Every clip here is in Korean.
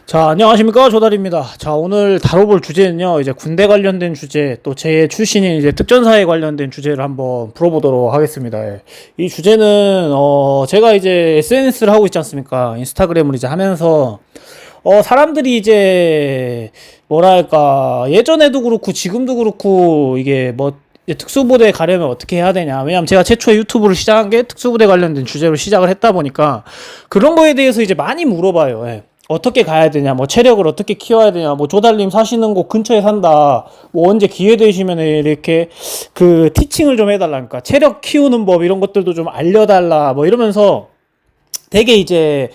자, 안녕하십니까. 조달입니다. 자, 오늘 다뤄볼 주제는요, 이제 군대 관련된 주제, 또 제 출신인 이제 특전사에 관련된 주제를 한번 풀어보도록 하겠습니다. 예. 이 주제는, 제가 이제 SNS를 하고 있지 않습니까? 인스타그램을 이제 하면서, 사람들이 이제, 뭐랄까, 예전에도 그렇고, 지금도 그렇고, 이게 뭐, 이제 특수부대 가려면 어떻게 해야 되냐. 왜냐면 제가 최초에 유튜브를 시작한 게 특수부대 관련된 주제로 시작을 했다 보니까, 그런 거에 대해서 이제 많이 물어봐요. 예. 어떻게 가야 되냐, 뭐 체력을 어떻게 키워야 되냐, 뭐 조달님 사시는 곳 근처에 산다, 뭐 언제 기회 되시면 이렇게 그 티칭을 좀 해달라니까, 체력 키우는 법 이런 것들도 좀 알려달라, 뭐 이러면서 되게 이제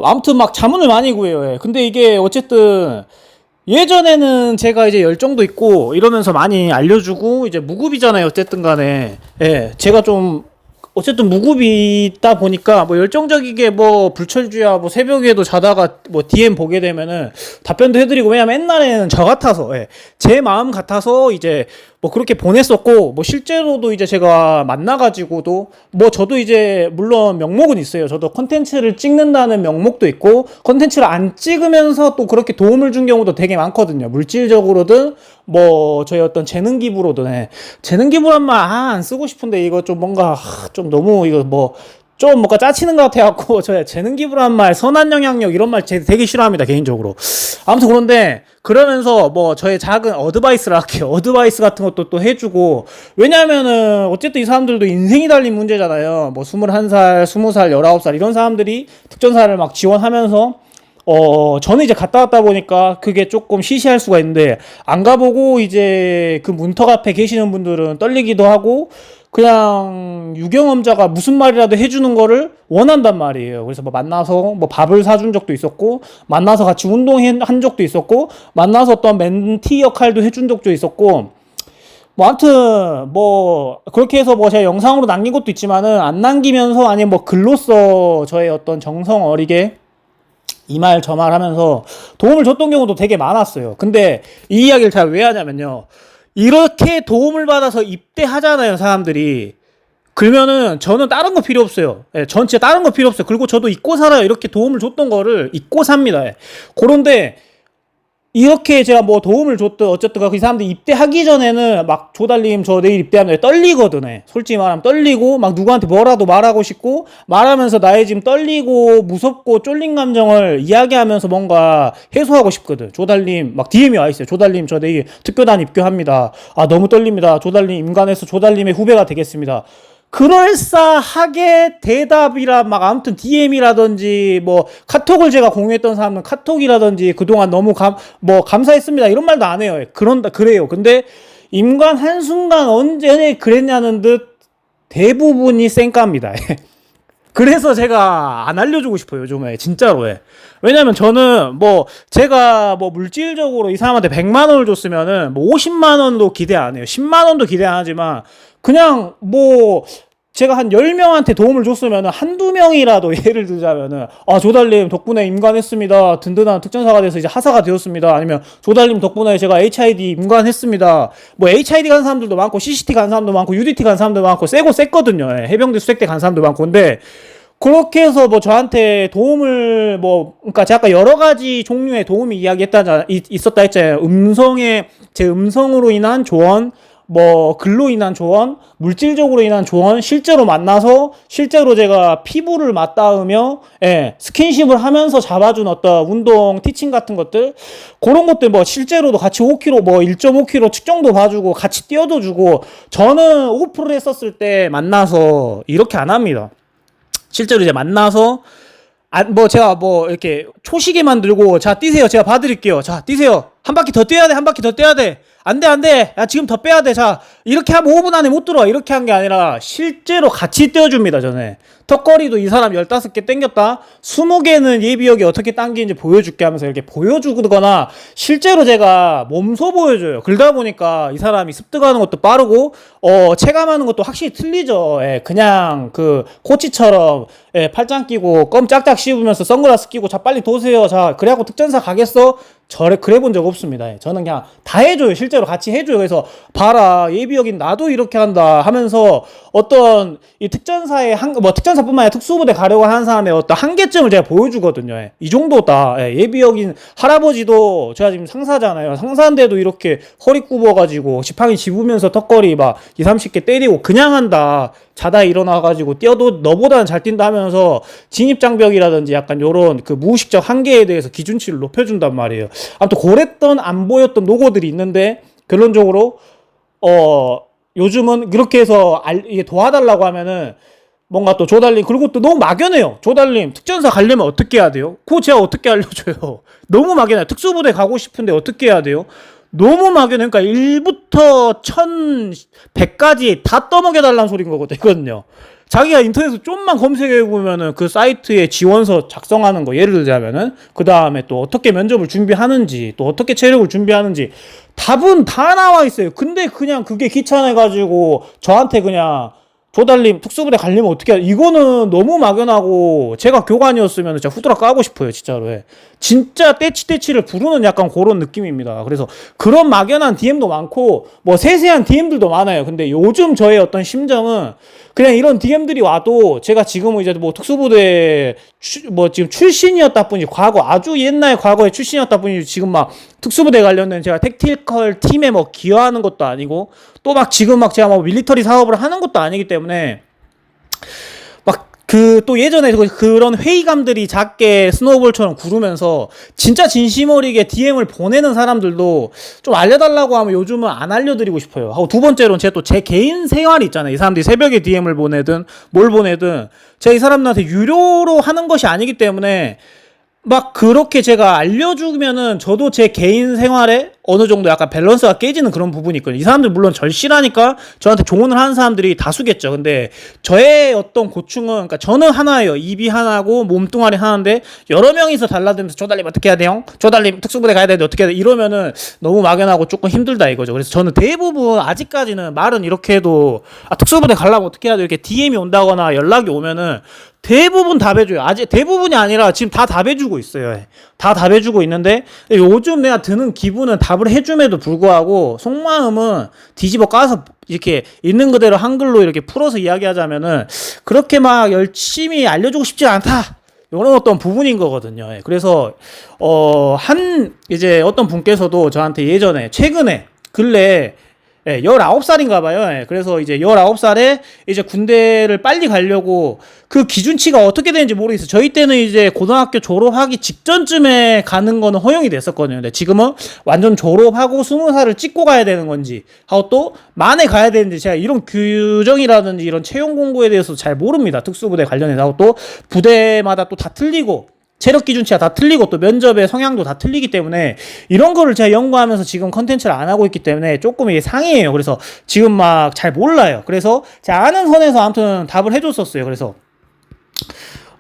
아무튼 막 자문을 많이 구해요. 예. 근데 이게 어쨌든 예전에는 제가 이제 열정도 있고 이러면서 많이 알려주고 이제 무급이잖아요. 어쨌든 간에. 예. 제가 좀 어쨌든 무급이다 보니까 뭐 열정적이게 뭐 불철주야 뭐 새벽에도 자다가 뭐 DM 보게 되면은 답변도 해드리고, 왜냐면 옛날에는 저 같아서, 예, 제 마음 같아서 이제 뭐 그렇게 보냈었고, 뭐 실제로도 이제 제가 만나가지고도 뭐 저도 이제 물론 명목은 있어요. 저도 컨텐츠를 찍는다는 명목도 있고, 컨텐츠를 안 찍으면서 또 그렇게 도움을 준 경우도 되게 많거든요. 물질적으로든 뭐 저희 어떤 재능 기부로든. 예. 재능 기부란 말 안 쓰고 싶은데 이거 좀 뭔가 좀 너무 이거 뭐 좀 뭔가 짜치는 것 같아갖고, 저 재능 기부란 말, 선한 영향력 이런 말 되게 싫어합니다, 개인적으로. 아무튼 그런데 그러면서 뭐 저의 작은 어드바이스를 할게요. 어드바이스 같은 것도 또 해주고, 왜냐면은 어쨌든 이 사람들도 인생이 달린 문제잖아요. 뭐 21살, 20살, 19살 이런 사람들이 특전사를 막 지원하면서 저는 이제 갔다 왔다 보니까 그게 조금 시시할 수가 있는데, 안 가보고 이제 그 문턱 앞에 계시는 분들은 떨리기도 하고, 그냥 유경험자가 무슨 말이라도 해주는 거를 원한단 말이에요. 그래서 뭐 만나서 뭐 밥을 사준 적도 있었고, 만나서 같이 운동한 적도 있었고, 만나서 어떤 멘티 역할도 해준 적도 있었고, 뭐 아무튼 뭐 그렇게 해서 뭐 제가 영상으로 남긴 것도 있지만은, 안 남기면서 아니면 뭐 글로써 저의 어떤 정성 어리게 이 말 저 말 하면서 도움을 줬던 경우도 되게 많았어요. 근데 이 이야기를 잘 왜 하냐면요, 이렇게 도움을 받아서 입대하잖아요, 사람들이. 그러면은 저는 다른 거 필요 없어요. 예, 전 진짜 다른 거 필요 없어요. 그리고 저도 잊고 살아요. 이렇게 도움을 줬던 거를 잊고 삽니다. 예. 그런데 이렇게 제가 뭐 도움을 줬든 어쨌든 그 사람들 입대하기 전에는 막 조달님 저 내일 입대하면 떨리거든. 솔직히 말하면 떨리고, 막 누구한테 뭐라도 말하고 싶고, 말하면서 나의 지금 떨리고 무섭고 쫄린 감정을 이야기하면서 뭔가 해소하고 싶거든. 조달님 막 DM이 와 있어요. 조달님 저 내일 특교단 입교합니다. 아 너무 떨립니다. 조달님 임관해서 조달님의 후배가 되겠습니다. 그럴싸하게 대답이라 막 아무튼 DM이라든지 뭐 카톡을 제가 공유했던 사람은 카톡이라든지 그동안 너무 뭐 감사했습니다 이런 말도 안 해요. 그래요. 근데 임관 한순간 언제 그랬냐는 듯 대부분이 쌩까입니다. 그래서 제가 안 알려주고 싶어요, 요즘에. 진짜로. 왜냐면 저는 뭐 제가 뭐 물질적으로 이 사람한테 100만 원을 줬으면은 뭐 50만 원도 기대 안 해요. 10만 원도 기대 안 하지만, 그냥 뭐 제가 한 10명한테 도움을 줬으면은 한두 명이라도 예를 들자면은, 아 조달님 덕분에 임관했습니다, 든든한 특전사가 돼서 이제 하사가 되었습니다, 아니면 조달님 덕분에 제가 HID 임관했습니다. 뭐 HID 간 사람들도 많고, CCT 간 사람도 많고, UDT 간 사람도 많고, 세고 셌거든요. 해병대 수색대 간 사람도 많고. 근데 그렇게 해서 뭐 저한테 도움을 뭐, 그러니까 제가 아까 여러 가지 종류의 도움이 있었다 했잖아요. 제 음성으로 인한 조언, 뭐 글로 인한 조언, 물질적으로 인한 조언, 실제로 만나서 실제로 제가 피부를 맞닿으며, 예, 스킨십을 하면서 잡아준 어떤 운동 티칭 같은 것들, 그런 것들 뭐 실제로도 같이 5kg 뭐 1.5kg 측정도 봐주고 같이 뛰어도 주고. 저는 오프를 했었을 때 만나서 이렇게 안 합니다. 실제로 이제 만나서 뭐 제가 뭐 이렇게 초시계 만들고, 자 뛰세요, 제가 봐드릴게요, 자 뛰세요, 한 바퀴 더 뛰어야 돼, 한 바퀴 더 뛰어야 돼, 안돼 야 지금 더 빼야 돼, 자 이렇게 하면 5분 안에 못 들어와, 이렇게 한 게 아니라 실제로 같이 뛰어줍니다. 저는 턱걸이도 이 사람 15개 땡겼다, 20개는 예비역이 어떻게 당기는지 보여줄게 하면서 이렇게 보여주거나, 실제로 제가 몸소 보여줘요. 그러다 보니까 이 사람이 습득하는 것도 빠르고 체감하는 것도 확실히 틀리죠. 예, 그냥 그 코치처럼, 예, 팔짱 끼고 껌 짝짝 씹으면서 선글라스 끼고 자 빨리 도세요, 자 그래갖고 특전사 가겠어, 그래 본 적 없습니다. 저는 그냥 다 해줘요. 실제로 같이 해줘요. 그래서 봐라, 예비역인 나도 이렇게 한다 하면서 어떤 이 특전사의 특전사 특전사뿐만 아니라 특수부대 가려고 하는 사람의 어떤 한계점을 제가 보여주거든요. 예. 이 정도다. 예. 예비역인 할아버지도 제가 지금 상사잖아요. 상사인데도 이렇게 허리 굽어가지고 지팡이 집으면서 턱걸이 막 2, 30개 때리고 그냥 한다. 자다 일어나가지고 뛰어도 너보다는 잘 뛴다 하면서 진입장벽이라든지 약간 요런 그 무의식적 한계에 대해서 기준치를 높여준단 말이에요. 아무튼 고랬던 안 보였던 노고들이 있는데 결론적으로 요즘은 그렇게 해서 이게 도와달라고 하면은 뭔가 또 조달님 그리고 또 너무 막연해요. 조달님 특전사 가려면 어떻게 해야 돼요? 그거 제가 어떻게 알려줘요? 너무 막연해요. 특수부대 가고 싶은데 어떻게 해야 돼요? 너무 막연해. 그러니까 1부터 1100까지 다 떠먹여달라는 소린 거거든요. 자기가 인터넷에서 좀만 검색해보면은 그 사이트에 지원서 작성하는 거 예를 들자면은 그 다음에 또 어떻게 면접을 준비하는지 또 어떻게 체력을 준비하는지 답은 다 나와 있어요. 근데 그냥 그게 귀찮아가지고 저한테 그냥 조달님 특수부대 가려면 어떻게 해야 이거는 너무 막연하고 제가 교관이었으면 진짜 후드락 까고 싶어요 진짜로. 예. 진짜 떼치떼치를 부르는 약간 그런 느낌입니다. 그래서 그런 막연한 DM도 많고 뭐 세세한 DM들도 많아요. 근데 요즘 저의 어떤 심정은 그냥 이런 DM들이 와도 제가 지금은 이제 뭐 특수부대 뭐 지금 출신이었다 뿐이지 과거 아주 옛날 과거에 출신이었다 뿐이지 지금 막 특수부대 관련된 제가 택티컬 팀에 뭐 기여하는 것도 아니고 또 막 지금 막 제가 뭐 밀리터리 사업을 하는 것도 아니기 때문에 막 그 또 예전에 그런 회의감들이 작게 스노우볼처럼 구르면서 진짜 진심 어리게 DM을 보내는 사람들도 좀 알려달라고 하면 요즘은 안 알려드리고 싶어요. 하고 두 번째로는 제가 또 제 개인 생활이 있잖아요. 이 사람들이 새벽에 DM을 보내든 뭘 보내든 제가 이 사람들한테 유료로 하는 것이 아니기 때문에 막 그렇게 제가 알려주면은 저도 제 개인 생활에 어느 정도 약간 밸런스가 깨지는 그런 부분이 있거든요. 이 사람들 물론 절실하니까 저한테 조언을 하는 사람들이 다수겠죠. 근데 저의 어떤 고충은 그러니까 저는 하나예요. 입이 하나고 몸뚱아리 하나인데 여러 명이서 달라들면서 조달님 어떻게 해야 돼요? 조달님 특수부대 가야 되는데 어떻게 해야 돼? 이러면은 너무 막연하고 조금 힘들다 이거죠. 그래서 저는 대부분 아직까지는 말은 이렇게 해도 특수부대 가려면 어떻게 해야 돼? 이렇게 DM이 온다거나 연락이 오면은 대부분 답해줘요. 아직 대부분이 아니라 지금 다 답해주고 있어요. 다 답해주고 있는데 요즘 내가 드는 기분은 답을 해줌에도 불구하고 속마음은 뒤집어 까서 이렇게 있는 그대로 한글로 이렇게 풀어서 이야기하자면은 그렇게 막 열심히 알려주고 싶지 않다. 이런 어떤 부분인 거거든요. 그래서 이제 어떤 분께서도 저한테 예전에 최근에 근래 19살인가 봐요. 그래서 이제 19살에 이제 군대를 빨리 가려고 그 기준치가 어떻게 되는지 모르겠어요. 저희 때는 이제 고등학교 졸업하기 직전쯤에 가는 거는 허용이 됐었거든요. 근데 지금은 완전 졸업하고 20살을 찍고 가야 되는 건지 하고 또 만에 가야 되는지 제가 이런 규정이라든지 이런 채용 공고에 대해서 잘 모릅니다. 특수부대 관련해서 하고 또 부대마다 또 다 틀리고 체력 기준치가 다 틀리고 또 면접의 성향도 다 틀리기 때문에 이런 거를 제가 연구하면서 지금 컨텐츠를 안 하고 있기 때문에 조금 이게 상이에요. 그래서 지금 막 잘 몰라요. 그래서 제가 아는 선에서 아무튼 답을 해줬었어요. 그래서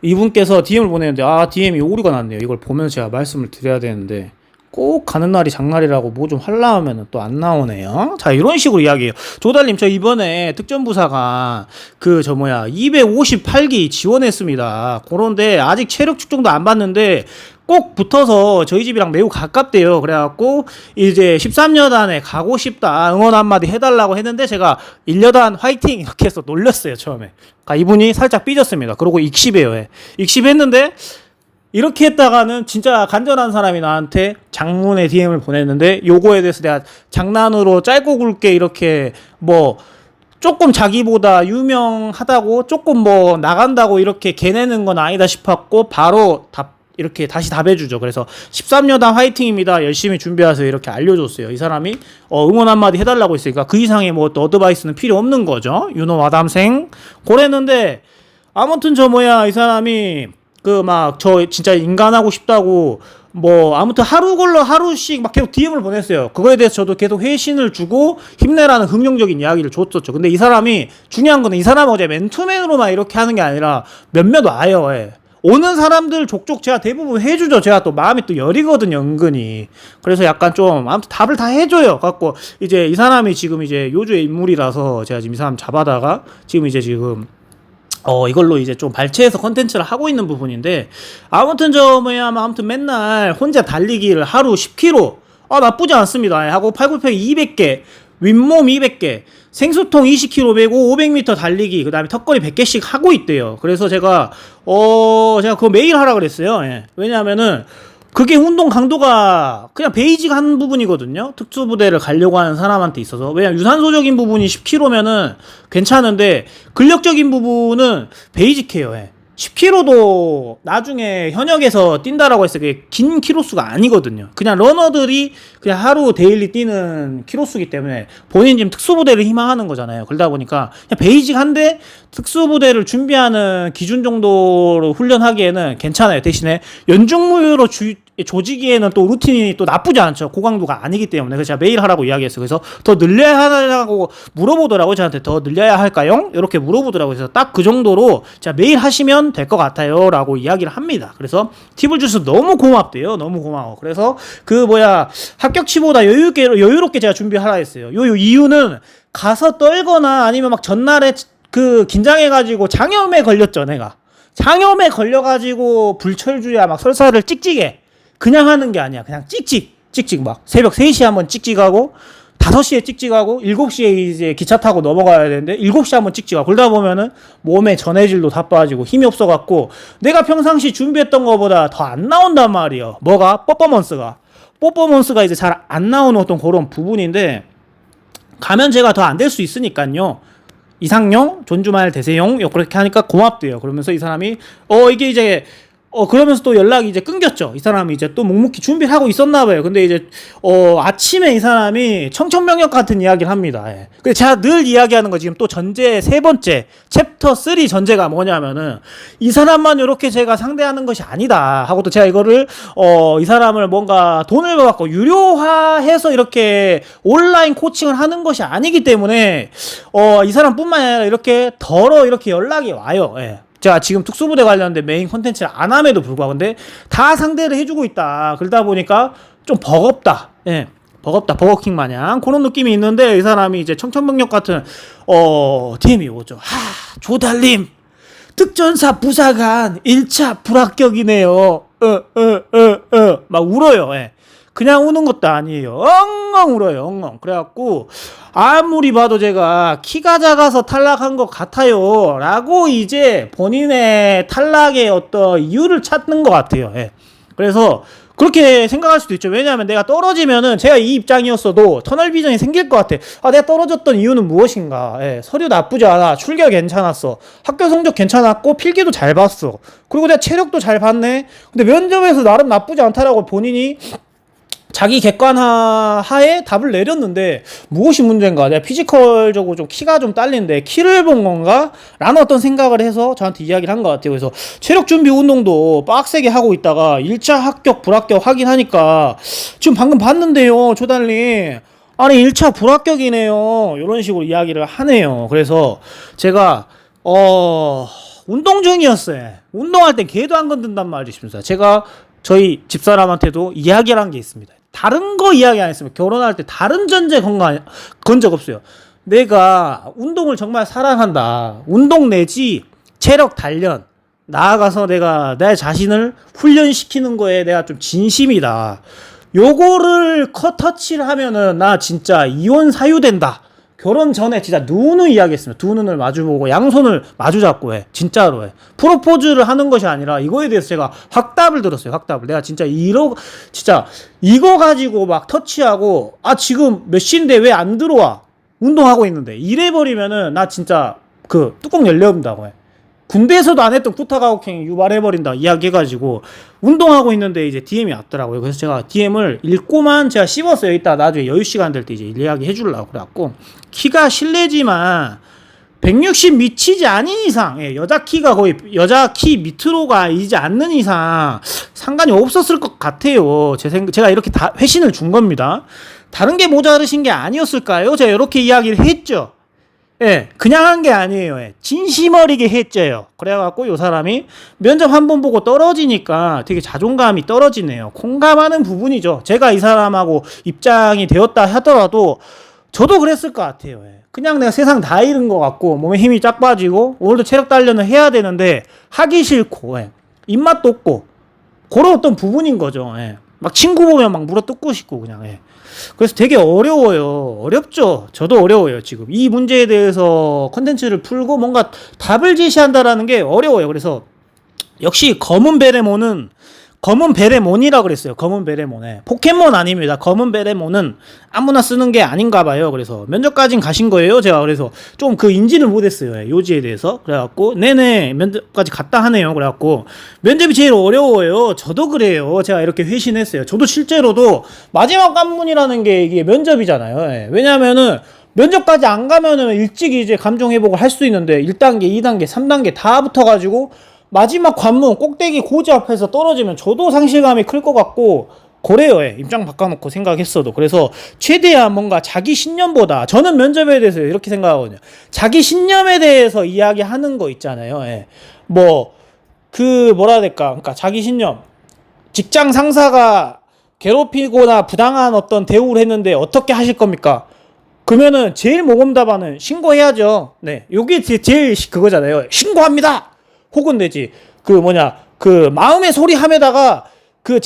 이분께서 DM을 보내는데 DM이 오류가 났네요. 이걸 보면서 제가 말씀을 드려야 되는데 꼭 가는 날이 장날이라고 뭐 좀 하려 하면은 또 안 나오네요. 자, 이런 식으로 이야기해요. 조달님, 저 이번에 특전부사가 258기 지원했습니다. 그런데 아직 체력 측정도 안 받는데 꼭 붙어서 저희 집이랑 매우 가깝대요. 그래갖고 이제 13여단에 가고 싶다. 응원 한마디 해달라고 했는데 제가 1여단 화이팅 이렇게 해서 놀렸어요. 처음에. 그러니까 이분이 살짝 삐졌습니다. 그러고 익십해요. 익십했는데 이렇게 했다가는 진짜 간절한 사람이 나한테 장문의 DM을 보냈는데 요거에 대해서 내가 장난으로 짧고 굵게 이렇게 뭐 조금 자기보다 유명하다고 조금 뭐 나간다고 이렇게 개내는 건 아니다 싶었고 바로 이렇게 다시 답해주죠. 그래서 13여단 화이팅입니다. 열심히 준비하세요. 이렇게 알려줬어요. 이 사람이 응원 한마디 해달라고 했으니까 그 이상의 뭐 또 어드바이스는 필요 없는 거죠. 유노 와담생 그랬는데 아무튼 이 사람이 저 진짜 인간하고 싶다고 아무튼 하루씩 막 계속 DM을 보냈어요. 그거에 대해서 저도 계속 회신을 주고 힘내라는 긍정적인 이야기를 줬었죠. 근데 이 사람이 중요한 거는 이 사람은 어제 맨투맨으로만 이렇게 하는 게 아니라 몇몇 와요. 오는 사람들 족족 제가 대부분 해주죠. 제가 또 마음이 또 여리거든요, 은근히. 그래서 약간 좀 아무튼 답을 다 해줘요. 갖고 이제 이 사람이 지금 이제 요주의 인물이라서 제가 지금 이 사람 잡아다가 지금 이걸로 이제 좀 발췌해서 컨텐츠를 하고 있는 부분인데 아무튼 아무튼 맨날 혼자 달리기를 하루 10km 나쁘지 않습니다. 하고 팔굽혀펴기 200개 윗몸 200개, 생수통 20kg 메고 500m 달리기, 그 다음에 턱걸이 100개씩 하고 있대요. 그래서 제가 그거 매일 하라 그랬어요. 예. 왜냐하면은 그게 운동 강도가 그냥 베이직한 부분이거든요. 특수부대를 가려고 하는 사람한테 있어서. 왜냐면 유산소적인 부분이 10kg면은 괜찮은데 근력적인 부분은 베이직해요. 예. 10km도 나중에 현역에서 뛴다라고 했을 때 긴 키로수가 아니거든요. 그냥 러너들이 그냥 하루 데일리 뛰는 키로수기 때문에 본인 지금 특수부대를 희망하는 거잖아요. 그러다 보니까 그냥 베이직한데 특수부대를 준비하는 기준 정도로 훈련하기에는 괜찮아요. 대신에 연중무휴로 조지기에는 또 루틴이 또 나쁘지 않죠. 고강도가 아니기 때문에. 그래서 제가 매일 하라고 이야기했어요. 그래서 더 늘려야 하냐고 물어보더라고요. 저한테 더 늘려야 할까요? 이렇게 물어보더라고요. 그래서 딱 그 정도로 제가 매일 하시면 될 것 같아요. 라고 이야기를 합니다. 그래서 팁을 주셔서 너무 고맙대요. 너무 고마워. 그래서 합격치보다 여유롭게 제가 준비하라 했어요. 요 이유는 가서 떨거나 아니면 막 전날에 긴장해가지고 장염에 걸렸죠. 내가. 장염에 걸려가지고 불철주야 막 설사를 찍찍해. 그냥 하는 게 아니야. 그냥 찍찍 막 새벽 3시에 한번 찍찍하고 5시에 찍찍하고 7시에 이제 기차 타고 넘어가야 되는데 7시에 한번 찍찍하고 그러다 보면은 몸에 전해질도 다 빠지고 힘이 없어갖고 내가 평상시 준비했던 것보다 더 안 나온단 말이에요. 뭐가? 퍼포먼스가 이제 잘 안 나오는 어떤 그런 부분인데 가면 제가 더 안 될 수 있으니까요. 이상용, 존주말 대세용, 그렇게 하니까 고맙대요. 그러면서 이 사람이, 이게 이제, 그러면서 또 연락이 이제 끊겼죠. 이 사람이 이제 또 묵묵히 준비를 하고 있었나 봐요. 근데 이제, 아침에 이 사람이 청천벽력 같은 이야기를 합니다. 예. 근데 제가 늘 이야기하는 거 지금 또 전제 세 번째, 챕터 3 전제가 뭐냐면은, 이 사람만 이렇게 제가 상대하는 것이 아니다. 하고 또 제가 이거를, 이 사람을 뭔가 돈을 받고 유료화해서 이렇게 온라인 코칭을 하는 것이 아니기 때문에, 이 사람뿐만 아니라 이렇게 이렇게 연락이 와요. 예. 제가 지금 특수부대 관련된 메인 콘텐츠를 안 함에도 불구하고 근데 다 상대를 해주고 있다. 그러다 보니까 좀 버겁다. 예. 버거킹 마냥 그런 느낌이 있는데 이 사람이 이제 청천벽력 같은 DM이 오죠. 조달님 특전사 부사관 1차 불합격이네요. 막 울어요. 예. 그냥 우는 것도 아니에요. 엉엉 울어요. 엉엉. 그래갖고 아무리 봐도 제가 키가 작아서 탈락한 것 같아요. 라고 이제 본인의 탈락의 어떤 이유를 찾는 것 같아요. 예. 그래서 그렇게 생각할 수도 있죠. 왜냐하면 내가 떨어지면은 제가 이 입장이었어도 터널 비전이 생길 것 같아. 내가 떨어졌던 이유는 무엇인가. 예. 서류 나쁘지 않아. 출결 괜찮았어. 학교 성적 괜찮았고 필기도 잘 봤어. 그리고 내가 체력도 잘 봤네. 근데 면접에서 나름 나쁘지 않다라고 본인이 자기 객관하에 답을 내렸는데 무엇이 문제인가? 내가 피지컬적으로 좀 키가 좀 딸린데 키를 본 건가? 라는 어떤 생각을 해서 저한테 이야기를 한 것 같아요. 그래서 체력 준비 운동도 빡세게 하고 있다가 1차 합격 불합격 확인하니까 지금 방금 봤는데요, 조달님. 아니 1차 불합격이네요. 이런 식으로 이야기를 하네요. 그래서 제가 운동 중이었어요. 운동할 때 개도 안 건든단 말이십니다. 제가 저희 집사람한테도 이야기를 한 게 있습니다. 다른 거 이야기 안 했으면 결혼할 때 다른 전제 건 적 없어요. 내가 운동을 정말 사랑한다. 운동 내지 체력 단련. 나아가서 내가 내 자신을 훈련시키는 거에 내가 좀 진심이다. 요거를 터치를 하면은 나 진짜 이혼 사유된다. 결혼 전에 진짜 누누이 이야기했습니다. 두 눈을 마주보고 양손을 마주잡고 해. 진짜로 해. 프로포즈를 하는 것이 아니라 이거에 대해서 제가 확답을 들었어요. 확답을. 내가 진짜 이거 가지고 막 터치하고 지금 몇 시인데 왜 안 들어와? 운동하고 있는데. 이래버리면은 나 진짜 뚜껑 열려본다고 해. 군대에서도 안 했던 구타가혹행 유발해버린다 이야기해가지고 운동하고 있는데 이제 DM이 왔더라고요. 그래서 제가 DM을 읽고만 제가 씹었어요. 이따 나중에 여유 시간 될 때 이제 이야기 해주려고 그래갖고 키가 실례지만 160 미치지 않은 이상, 여자 키가 거의 여자 키 밑으로가 이지 않는 이상 상관이 없었을 것 같아요. 제가 이렇게 다 회신을 준 겁니다. 다른 게 모자르신 게 아니었을까요? 제가 이렇게 이야기를 했죠. 예, 그냥 한 게 아니에요. 진심 어리게 했죠요. 그래갖고 요 사람이 면접 한 번 보고 떨어지니까 되게 자존감이 떨어지네요. 공감하는 부분이죠. 제가 이 사람하고 입장이 되었다 하더라도 저도 그랬을 것 같아요. 그냥 내가 세상 다 잃은 것 같고 몸에 힘이 쫙 빠지고 오늘도 체력 단련을 해야 되는데 하기 싫고 입맛도 없고 그런 어떤 부분인 거죠. 막 친구 보면 막 물어뜯고 싶고 그냥. 예. 그래서 되게 어려워요. 어렵죠. 저도 어려워요. 지금 이 문제에 대해서 컨텐츠를 풀고 뭔가 답을 제시한다라는 게 어려워요. 그래서 역시 검은 베레몬이라 그랬어요. 검은 베레몬에 포켓몬 아닙니다. 검은 베레몬은 아무나 쓰는 게 아닌가 봐요. 그래서 면접까지 가신 거예요. 제가 그래서 좀 그 인지를 못했어요. 요지에 대해서. 그래갖고 네네 면접까지 갔다 하네요. 그래갖고 면접이 제일 어려워요. 저도 그래요. 제가 이렇게 회신했어요. 저도 실제로도 마지막 관문이라는 게 이게 면접이잖아요. 예. 왜냐면은 면접까지 안 가면은 일찍 이제 감정 회복을 할 수 있는데 1단계, 2단계, 3단계 다 붙어가지고 마지막 관문 꼭대기 고지 앞에서 떨어지면 저도 상실감이 클 것 같고 그래요. 입장 바꿔놓고 생각했어도. 그래서 최대한 뭔가 자기 신념보다 저는 면접에 대해서 이렇게 생각하거든요. 자기 신념에 대해서 이야기하는 거 있잖아요. 뭐 그 뭐라 해야 될까, 그러니까 자기 신념, 직장 상사가 괴롭히거나 부당한 어떤 대우를 했는데 어떻게 하실 겁니까? 그러면은 제일 모범 답안은 신고해야죠. 네, 요게 제일 그거잖아요. 신고합니다. 혹은 내지 그 마음의 소리 함에다가 그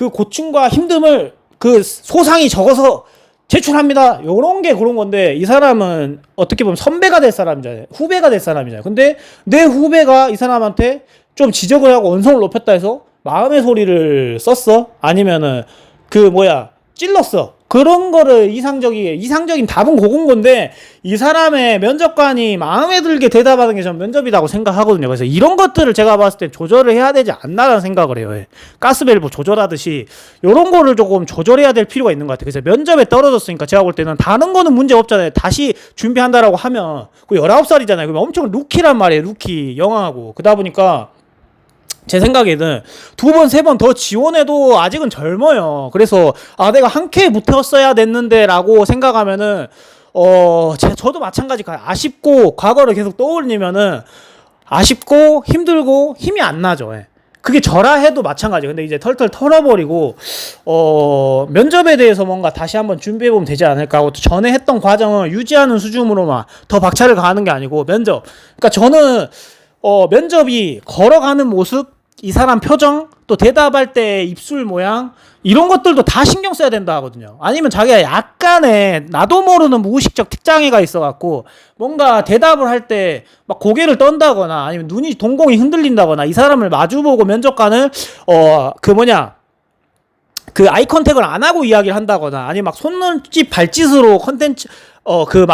고충과 힘듦을 그 소상히 적어서 제출합니다. 요런 게 그런 건데 이 사람은 어떻게 보면 선배가 될 사람이잖아요. 후배가 될 사람이잖아요. 근데 내 후배가 이 사람한테 좀 지적을 하고 언성을 높였다 해서 마음의 소리를 썼어? 아니면은 찔렀어? 그런 거를 이상적인 답은 그건 건데 이 사람의 면접관이 마음에 들게 대답하는 게 전 면접이라고 생각하거든요. 그래서 이런 것들을 제가 봤을 때 조절을 해야 되지 않나라는 생각을 해요. 가스밸브 조절하듯이 이런 거를 조금 조절해야 될 필요가 있는 것 같아요. 그래서 면접에 떨어졌으니까 제가 볼 때는 다른 거는 문제 없잖아요. 다시 준비한다라고 하면 그 19살이잖아요. 그러면 엄청 루키란 말이에요. 루키 영화하고 그러다 보니까 제 생각에는 2번, 3번 더 지원해도 아직은 젊어요. 그래서 내가 한 큐에 붙었어야 됐는데 라고 생각하면은 저도 마찬가지가요. 아쉽고 과거를 계속 떠올리면은 아쉽고 힘들고 힘이 안 나죠. 그게 저라 해도 마찬가지예요. 근데 이제 털털 털어버리고 면접에 대해서 뭔가 다시 한번 준비해보면 되지 않을까 하고, 또 전에 했던 과정을 유지하는 수준으로만 더 박차를 가하는 게 아니고 면접, 그러니까 저는 면접이 걸어가는 모습, 이 사람 표정, 또 대답할 때 입술 모양, 이런 것들도 다 신경 써야 된다 하거든요. 아니면 자기가 약간의 나도 모르는 무의식적 특장애가 있어갖고 뭔가 대답을 할 때 막 고개를 떤다거나 아니면 눈이 동공이 흔들린다거나 이 사람을 마주보고 면접관을 그 아이 컨택을 안 하고 이야기를 한다거나 아니면 막 손짓 발짓으로 컨텐츠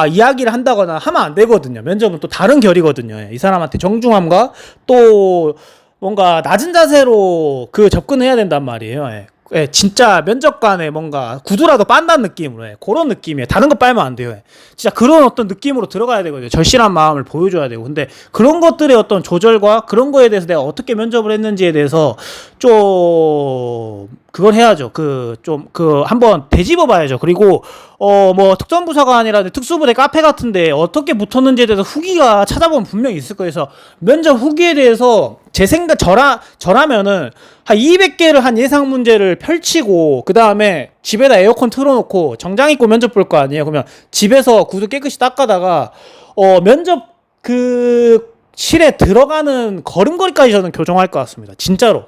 이야기를 한다거나 하면 안 되거든요. 면접은 또 다른 결이거든요. 이 사람한테 정중함과 또 뭔가 낮은 자세로 접근해야 된단 말이에요. 진짜 면접관에 뭔가 구두라도 빤다는 느낌으로 그런 느낌이에요. 다른 거 빨면 안 돼요. 진짜 그런 어떤 느낌으로 들어가야 되거든요. 절실한 마음을 보여줘야 되고. 근데 그런 것들의 어떤 조절과 그런 거에 대해서 내가 어떻게 면접을 했는지에 대해서 좀 그걸 해야죠. 한번 되짚어 봐야죠. 그리고 특전부사가 아니라 특수부대 카페 같은데 어떻게 붙었는지에 대해서 후기가 찾아보면 분명히 있을 거예요. 그래서 면접 후기에 대해서 제 생각, 저라면은 한 200개를 한 예상 문제를 펼치고 그 다음에 집에다 에어컨 틀어놓고 정장 입고 면접 볼 거 아니에요. 그러면 집에서 구두 깨끗이 닦아다가 면접 실에 들어가는 걸음걸이까지 저는 교정할 것 같습니다. 진짜로.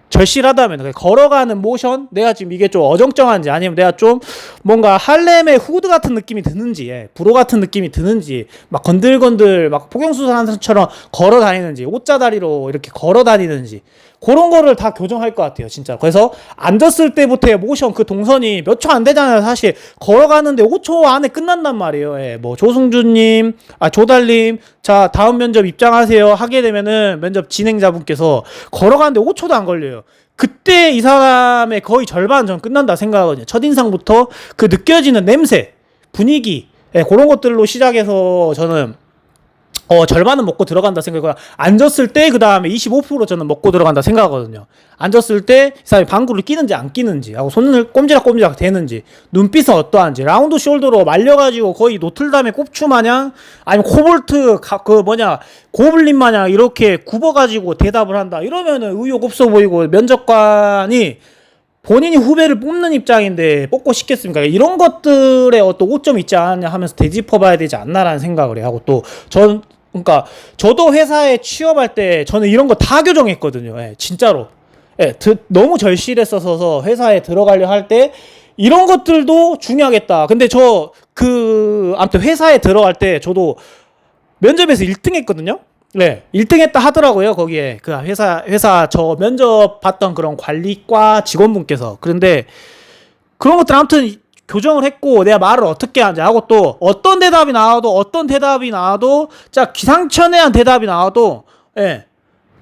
절실하다면 걸어가는 모션, 내가 지금 이게 좀 어정쩡한지 아니면 내가 좀 뭔가 할렘의 후드 같은 느낌이 드는지, 브로 같은 느낌이 드는지, 막 건들건들 막 포경수술하는 사람처럼 걸어 다니는지, 옷자다리로 이렇게 걸어 다니는지, 그런 거를 다 교정할 것 같아요, 진짜. 그래서 앉았을 때부터의 모션, 그 동선이 몇 초 안 되잖아요, 사실. 걸어가는데 5초 안에 끝난단 말이에요. 조승준님, 조달님, 자, 다음 면접 입장하세요. 하게 되면은 면접 진행자분께서 걸어가는데 5초도 안 걸려요. 그때 이 사람의 거의 절반 전 끝난다 생각하거든요. 첫인상부터 그 느껴지는 냄새, 분위기, 그런 것들로 시작해서 저는 절반은 먹고 들어간다 생각하고, 앉았을 때 그 다음에 25% 저는 먹고 들어간다 생각하거든요. 앉았을 때 이 사람이 방구를 끼는지 안 끼는지 하고 손을 꼼지락꼼지락 대는지, 눈빛은 어떠한지, 라운드 숄더로 말려가지고 거의 노틀담의 꼽추 마냥 아니면 코볼트 고블린 마냥 이렇게 굽어가지고 대답을 한다 이러면은 의욕 없어 보이고 면접관이 본인이 후배를 뽑는 입장인데 뽑고 싶겠습니까? 이런 것들에 어떤 오점이 있지 않냐 하면서 되짚어봐야 되지 않나라는 생각을 해. 하고 또 저도 회사에 취업할 때 저는 이런 거 다 교정했거든요. 진짜로. 예, 너무 절실했어서 회사에 들어가려 할 때 이런 것들도 중요하겠다. 근데 아무튼 회사에 들어갈 때 저도 면접에서 1등 했거든요. 네, 1등 했다 하더라고요. 거기에 그 회사 저 면접 봤던 그런 관리과 직원분께서. 그런데 그런 것들 아무튼 교정을 했고 내가 말을 어떻게 하는지 하고 또 어떤 대답이 나와도 자 기상천외한 대답이 나와도 예.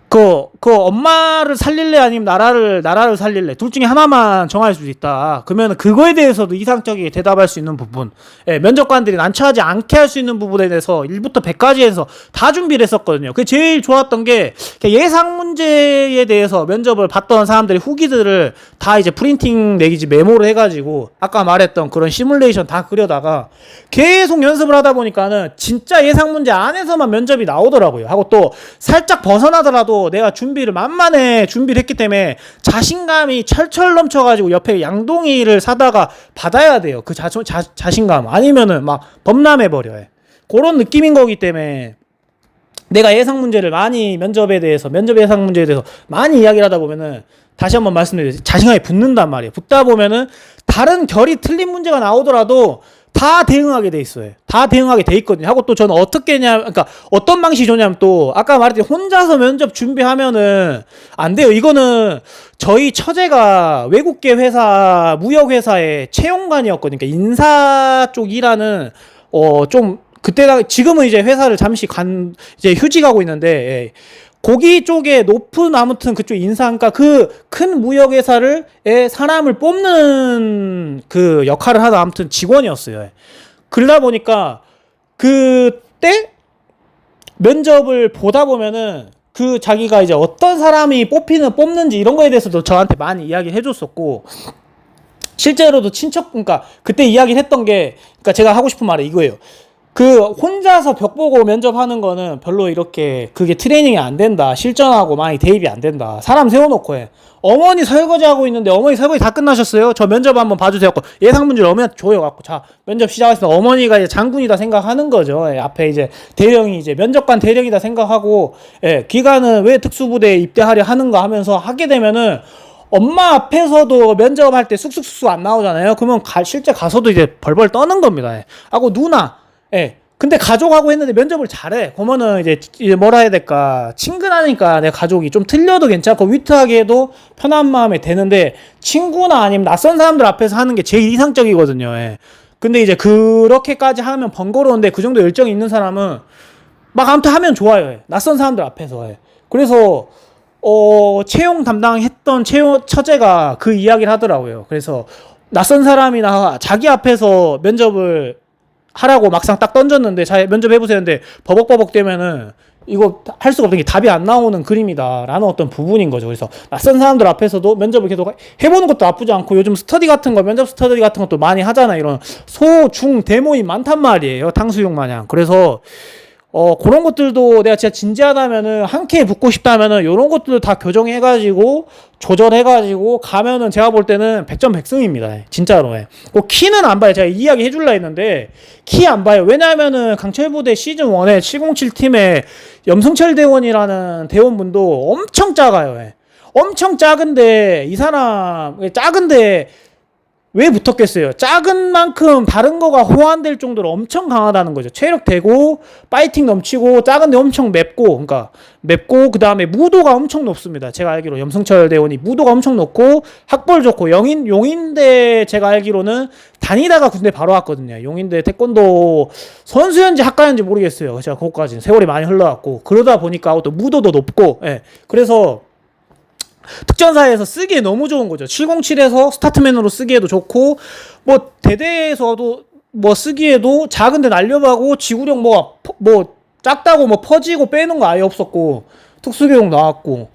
그 엄마를 살릴래 아니면 나라를 살릴래 둘 중에 하나만 정할 수 있다. 그러면 그거에 대해서도 이상적이게 대답할 수 있는 부분, 예, 면접관들이 난처하지 않게 할 수 있는 부분에 대해서 1부터 100까지 해서 다 준비를 했었거든요. 그게 제일 좋았던 게 예상 문제에 대해서 면접을 봤던 사람들의 후기들을 다 이제 프린팅 내기지 메모를 해가지고 아까 말했던 그런 시뮬레이션 다 그려다가 계속 연습을 하다 보니까는 진짜 예상 문제 안에서만 면접이 나오더라고요. 하고 또 살짝 벗어나더라도 내가 만만해 준비를 했기 때문에 자신감이 철철 넘쳐가지고 옆에 양동이를 사다가 받아야 돼요. 그 자신감. 아니면은 막 범람해버려요. 그런 느낌인 거기 때문에 내가 면접 예상 문제에 대해서 많이 이야기를 하다 보면은 다시 한번 말씀드리면 자신감이 붙는단 말이에요. 붙다 보면은 다른 결이 틀린 문제가 나오더라도 다 대응하게 돼 있어요. 다 대응하게 돼 있거든요. 하고 또 저는 어떻게 그러니까 어떤 방식이 좋냐면 또 아까 말했듯이 혼자서 면접 준비하면은 안 돼요. 이거는 저희 처제가 외국계 회사, 무역회사의 채용관이었거든요. 그러니까 인사 쪽 일하는 좀 그때 지금은 이제 회사를 잠시 이제 휴직 하고 있는데 예. 거기 쪽에 높은 아무튼 그쪽 인사니까 그 큰 무역회사를 사람을 뽑는 그 역할을 하는 아무튼 직원이었어요. 그러다 보니까 그때 면접을 보다 보면은 그 자기가 이제 어떤 사람이 뽑는지 이런 거에 대해서도 저한테 많이 이야기를 해줬었고 실제로도 그러니까 그때 이야기를 했던 게 그러니까 제가 하고 싶은 말은 이거예요. 그 혼자서 벽 보고 면접하는 거는 별로 이렇게 그게 트레이닝이 안 된다. 실전하고 많이 대입이 안 된다. 사람 세워놓고 해. 어머니 설거지하고 있는데 어머니 설거지 다 끝나셨어요? 저 면접 한번 봐주세요. 예상 문제를 어머니한테 줘요. 갖고 자 면접 시작했으면 어머니가 이제 장군이다 생각하는 거죠. 예, 앞에 이제 대령이 이제 면접관 대령이다 생각하고 예, 기간은 왜 특수부대에 입대하려 하는가 하면서 하게 되면은 엄마 앞에서도 면접할 때 쑥쑥쑥 안 나오잖아요. 그러면 실제 가서도 이제 벌벌 떠는 겁니다. 예. 하고 누나 예. 근데 가족하고 했는데 면접을 잘해. 그러면은 이제 뭐라 해야 될까. 친근하니까 내 가족이 좀 틀려도 괜찮고 위트하게 해도 편한 마음에 되는데 친구나 아니면 낯선 사람들 앞에서 하는 게 제일 이상적이거든요. 예. 근데 이제 그렇게까지 하면 번거로운데 그 정도 열정이 있는 사람은 막 아무튼 하면 좋아요. 예. 낯선 사람들 앞에서. 예. 그래서 채용 담당했던 처제가 그 이야기를 하더라고요. 그래서 낯선 사람이나 자기 앞에서 면접을 하라고 막상 딱 던졌는데 자 면접 해보세요 했는데 버벅버벅 되면은 이거 할 수가 없는 게 답이 안 나오는 그림이다 라는 어떤 부분인 거죠. 그래서 낯선 사람들 앞에서도 면접을 계속 해보는 것도 나쁘지 않고 요즘 면접 스터디 같은 것도 많이 하잖아요. 이런 중 대모임 많단 말이에요. 탕수육 마냥. 그래서 그런 것들도 내가 진짜 진지하다면은 한 큐에 붙고 싶다면은 요런 것들도 다 교정해가지고 조절해가지고 가면은 제가 볼 때는 100점 100승입니다. 진짜로. 키는 안 봐요. 제가 이야기 해줄라 했는데 키 안 봐요. 왜냐면은 강철부대 시즌 1에 707팀에 염승철 대원이라는 대원분도 엄청 작아요. 엄청 작은데 이 사람 작은데 왜 붙었겠어요? 작은 만큼 다른 거가 호환될 정도로 엄청 강하다는 거죠. 체력 되고 파이팅 넘치고 작은데 엄청 맵고 그 다음에 무도가 엄청 높습니다. 제가 알기로 염승철 대원이 무도가 엄청 높고 학벌 좋고 용인대 제가 알기로는 다니다가 군대 바로 왔거든요. 용인대 태권도 선수였는지 학과였는지 모르겠어요. 제가 그것까지는 세월이 많이 흘러갔고 그러다 보니까 또 무도도 높고 예. 그래서 특전사에서 쓰기에 너무 좋은 거죠. 707에서 스타트맨으로 쓰기에도 좋고 뭐 대대에서도 뭐 쓰기에도 작은데 날려가고 지구력 뭐 작다고 뭐 퍼지고 빼는 거 아예 없었고 특수교육 나왔고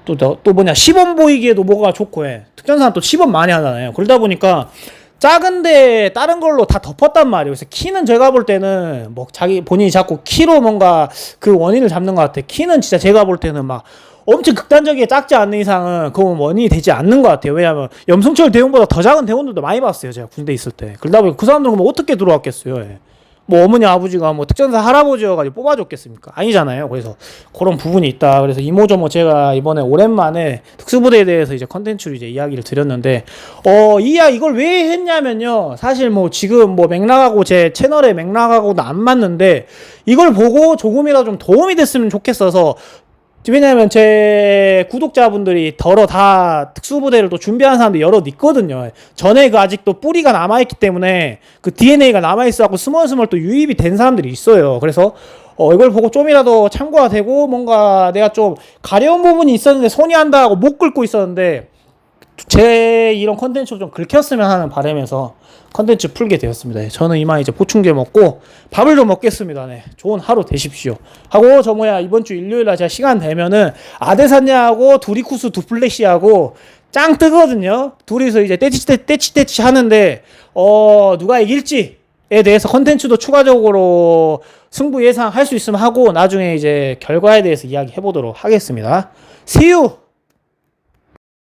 또 뭐냐 시범 보이기에도 뭐가 좋고 해. 특전사는 또 시범 많이 하잖아요. 그러다 보니까 작은데 다른 걸로 다 덮었단 말이에요. 그래서 키는 제가 볼 때는 뭐 본인이 자꾸 키로 뭔가 그 원인을 잡는 것 같아. 키는 진짜 제가 볼 때는 막 엄청 극단적이게 작지 않는 이상은 그건 원인이 되지 않는 것 같아요. 왜냐하면 염승철 대원보다 더 작은 대원들도 많이 봤어요. 제가 군대 있을 때. 그러다 보니 그 사람들은 그럼 어떻게 들어왔겠어요. 예. 뭐 어머니 아버지가 뭐 특전사 할아버지여가지고 뽑아줬겠습니까? 아니잖아요. 그래서 그런 부분이 있다. 그래서 이모저모 제가 이번에 오랜만에 특수부대에 대해서 이제 컨텐츠로 이제 이야기를 드렸는데, 이걸 왜 했냐면요. 사실 뭐 지금 뭐 맥락하고 제 채널의 맥락하고도 안 맞는데, 이걸 보고 조금이라도 좀 도움이 됐으면 좋겠어서, 왜냐면 제 구독자분들이 다 특수부대를 또 준비하는 사람들이 여럿 있거든요. 전에 그 아직도 뿌리가 남아있기 때문에 그 DNA가 남아있어갖고 스멀스멀 또 유입이 된 사람들이 있어요. 그래서 이걸 보고 좀이라도 참고가 되고, 뭔가 내가 좀 가려운 부분이 있었는데 손이 안다 하고 못 긁고 있었는데, 제 이런 컨텐츠로 좀 긁혔으면 하는 바람에서 컨텐츠 풀게 되었습니다. 저는 이만 이제 보충제 먹고 밥을 좀 먹겠습니다. 네. 좋은 하루 되십시오. 하고 이번 주 일요일날 제가 시간 되면은 아데사냐하고 두리쿠스 두플레시하고 짱 뜨거든요. 둘이서 이제 떼치떼치 하는데 누가 이길지에 대해서 컨텐츠도 추가적으로 승부 예상할 수 있으면 하고, 나중에 이제 결과에 대해서 이야기 해보도록 하겠습니다. See you!